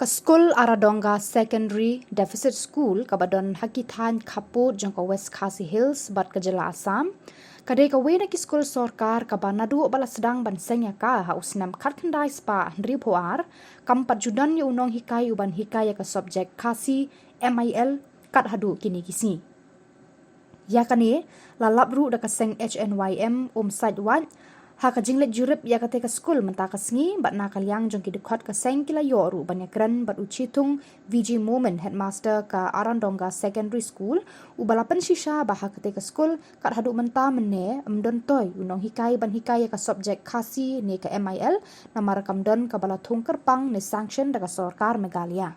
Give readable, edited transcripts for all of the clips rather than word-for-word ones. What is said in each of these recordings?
Ke Skul Aradonga Secondary Deficit School kabadon hakitan kaput jong ke West Khasi Hills bat Khuborjylla Assam. Kadai kawe na ki skul sorkar kaba Naduh Bala sedang ban Seng ka haus nam kat kendai spa Hendri Poar kampat judan yu Nonghikai uban hikaya ke Sobjek Khasi MIL kat hadu kini kisi. Ya kani lalap ru da ke Seng HNYM side wat ha ka jinglet jurip ya kate ke skul menta ke sengi bat na kalyang jong ki dekat ke Seng kila yoru banyak keren bat ucitung VG Moment headmaster ke Aradonga Secondary School ubalapan shisha bah kate ke skul kat hadu menta mene amdon toy unong hikai ban hikai ke Sobjek Khasi ne ke MIL nama rakam don ke bala thung kerpang ne sanction daga sorkar Meghalaya.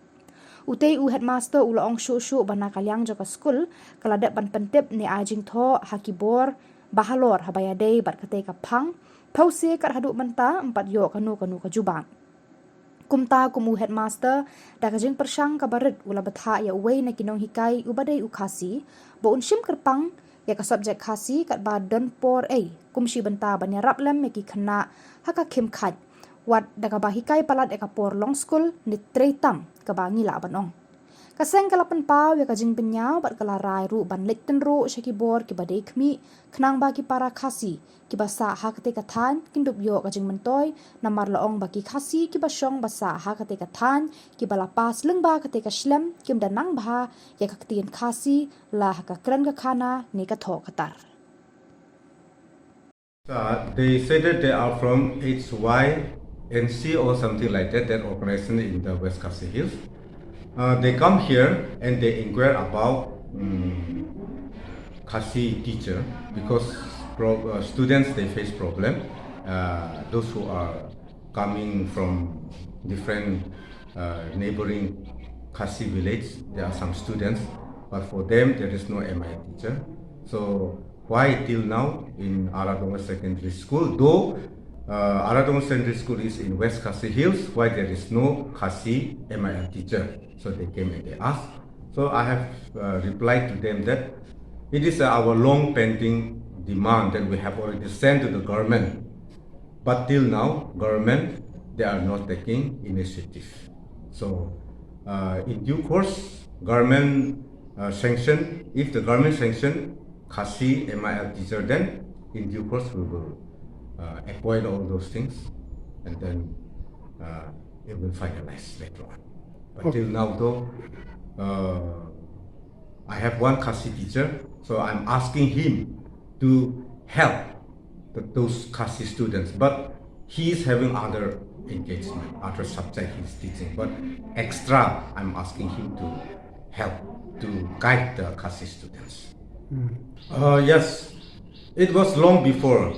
Utei headmaster ulaong shu bana kalyang jong ke skul kaladak ban pentip ne ajing tho Khubor bahalor habayadei bat kate ke pang pause kat haduk menta empat yo kanu ke jubang. Kumta kumu headmaster da kajing persang kabaret ula betha ya uwei na kinong hikai ubadai Khasi bo unshim kerpang ya ka Sobjek Khasi kat ba don por kumshi benta banya rap lem ki khana haka khim khat wat da ka ba hikai palat eka por long school ni treitam ka ba ngila banong. Kaseng kalapan pau ya kajing penyau bat kalarai ru ban lek tenru Khubor ki badai khmi khnang ba ki para Khasi ki basa ha kate kathan kindup yo kajing mentoy namar laong ba ki Khasi ki basong basa ha kate kathan ki bala pas leng ba kate ka shlem kim danang ba ya kaktian Khasi la ka kran ka khana ni ka tho katar. They say that they are from HYNC or something like that organization in the West Khasi Hills. They come here and they inquire about Khasi teacher because students they face problem. Those who are coming from different neighboring Khasi village, there are some students, but for them there is no MI teacher. So why till now in Aradonga Secondary School, though Aradonga Secondary School is in West Khasi Hills, why there is no Khasi MIL teacher? So they came and they asked. So I have replied to them that it is our long pending demand that we have already sent to the government. But till now, government, they are not taking initiative. So in due course, government sanction, if the government sanction Khasi MIL teacher, then in due course we will avoid all those things and then it will finalize later on. But till now though, I have one Khasi teacher, so I'm asking him to help those Khasi students, but he is having other engagement, other subject he's teaching, but extra I'm asking him to help to guide the Khasi students. Yes, it was long before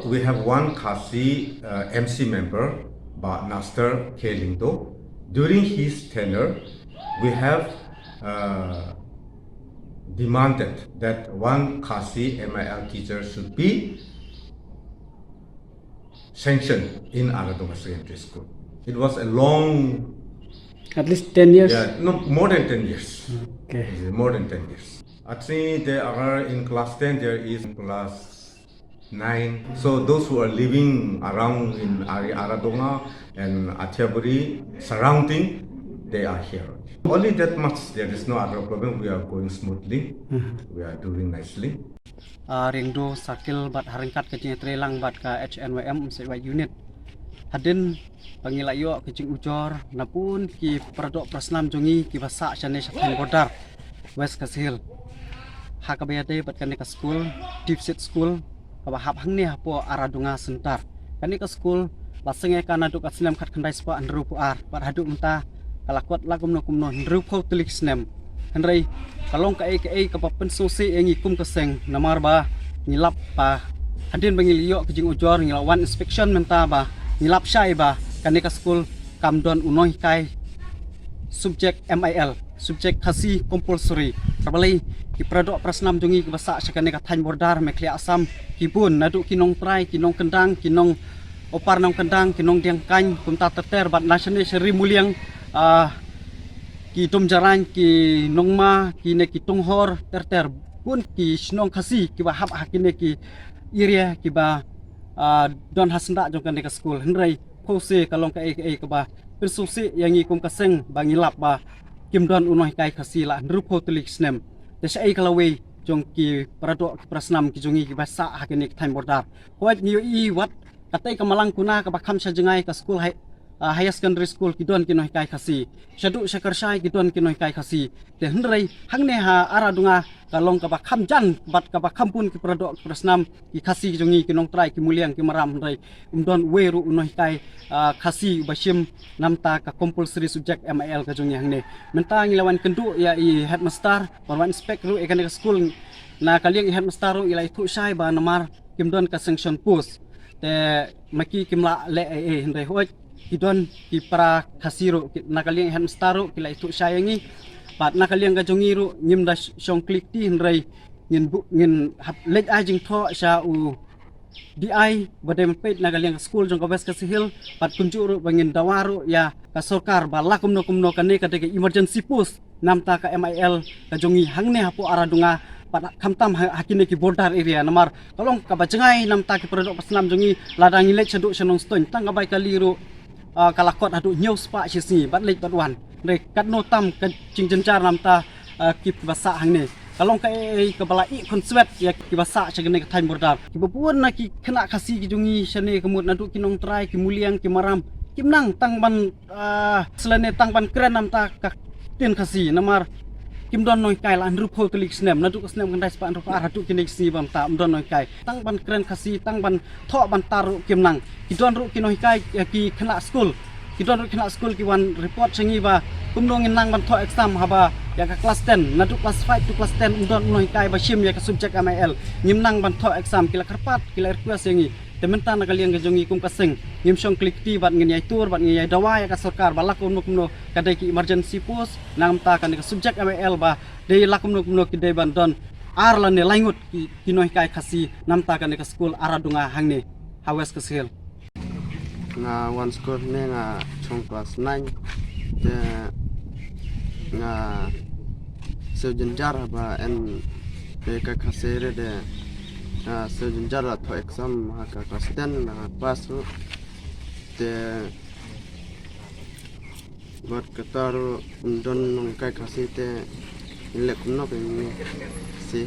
we have one Khasi MC member, but Master Kelingdo. During his tenure, we have demanded that one Khasi MIL teacher should be sanctioned in Aradonga Secondary School. It was a long, at least 10 years? Yeah, no, more than 10 years. Okay. More than 10 years. Actually, there are in class 10, there is class 9. So those who are living around in Aradonga and Atiaburi surrounding, they are here. Only that much, there is no other problem. We are going smoothly. We are doing nicely. Ringdo sakil bat haringkat kecing trelang bat ka HNYM sewa unit. Hadin pangilayo kecing ujor napun ki perdok prasnam jongi ki basa chane syakhan bodar West Khasi Hill. Hakabayade bat kane ka school, deficit school, kabahap hangni hapo Aradonga Center. Kane ka school lasenge kana duk aslam khat khandai spa andru puar bat haduk menta kalakwat lagum no kumno ndru pho tulik snem. Henry kalong ka ka papen sosi engi kum ka Seng namar ba ngilap pa hadin bangiliyo kijing ujor ngilawan inspection menta ba ngilap syai ba kane ka school kamdon Nonghikai subjek MIL subjek Khasi compulsory terbalai ki pradok prasnam jongi ki basa syakane ka than bordar Meghalaya Assam kibun Naduh kinong trai kinong kendang kinong opar nong kendang kinong diangkany kumta terter bat nasional seri muliang ki tom jaran ki nongma ki ne ki tonghor terter pun ki snong Khasi ki ba hap hakine ki area ki ba don hasnda jong kan ka school henrai pose kalong ka ka ba persusi yang ikum kaseng bangi lap ba kimdon Nonghikai khasi la rupo telik snem te sai kalawe jong ki paradok ki prasnam ki jongi ki basa hakini time border hoat ni I wat katai kamalang kuna ka bakham sajengai ka school higher secondary school ki don ki Nonghikai khasi shadu shakarsai ki don ki Nonghikai khasi te hnrei hangne ha Aradonga kalong ka bakham jan bat ka bakham pun ki paradok ki prasnam ki khasi ki jongi ki nong trai ki muliang ki maram hnrei don weru Nonghikai khasi bashim namta ka compulsory subject MIL ka jongi hangne menta ngilawan kendu ya I headmaster warwan inspect ru ekan ka school na kaliang I headmaster ru ilai thu sai ba namar kimdon ka sanction post te maki kimla le hnrei hoat kidon ki para khasiru nakaliang headmaster ru kilai thu sai ngi pat nakaliang ka jongi ru nyimda song klik ti hnrei ngin lej ajing tho sha u DI badem Peit nakaliang school jong ka Wkhd hill pat kunjuru bangin dawaru ya ka sarkar Bala kumno kane ka de emergency post namta ka MIL ka jongi hangne hapo Aradonga pat khamtam hakine ki border area namar kalong ka bajengai namta ki produk pasnam jongi ladangi lej chadu shanong stoin tang ka bai kaliru kalakot adu news pa sisi bat lej bat wan re katno tam ka jingjenjar namta ki basa hangne kalong ka Bala I konswet ya ki basa chagene ka time border ki bapun na ki kena khasi ki jongi shane kemut Naduh ki nong trai ki muliang ki maram kimnang tangban selane tangban kren namta ka tin khasi namar kimdon Nonghikai la rupo telik snem Naduh snem kandai spa rupo aradu kinik si bam ta mdon Nonghikai tangban kren khasi tangban tho ban taru kimnang kidon ru ki Nonghikai ki kena school kidon ru kena school ki wan report chengi ba kumdong nang ban tho exam haba ya ka class 10 Naduh class 5 to class 10 mdon Nonghikai ba shim ya ka subject MIL nyimnang ban tho exam kila karpat kila request yengi tementa nakaliang jongi kum kaseng ngimsong klik ti bat ngin yai tur bat ngin yai dawa ya ka sarkar Bala kumno kadai ki emergency post namta kan ka subject MIL ba de lakumno ki de ban don arlane laingut ki Nonghikai khasi namta kan ka school Aradonga hangne Wkhd hill nga one school ne nga chong class 9 te nga sejenjar ba en de ka khasere de sejenjar atho exam ka class 10 na pass te buat ketaru don Nonghikai khasi te ilek no pe si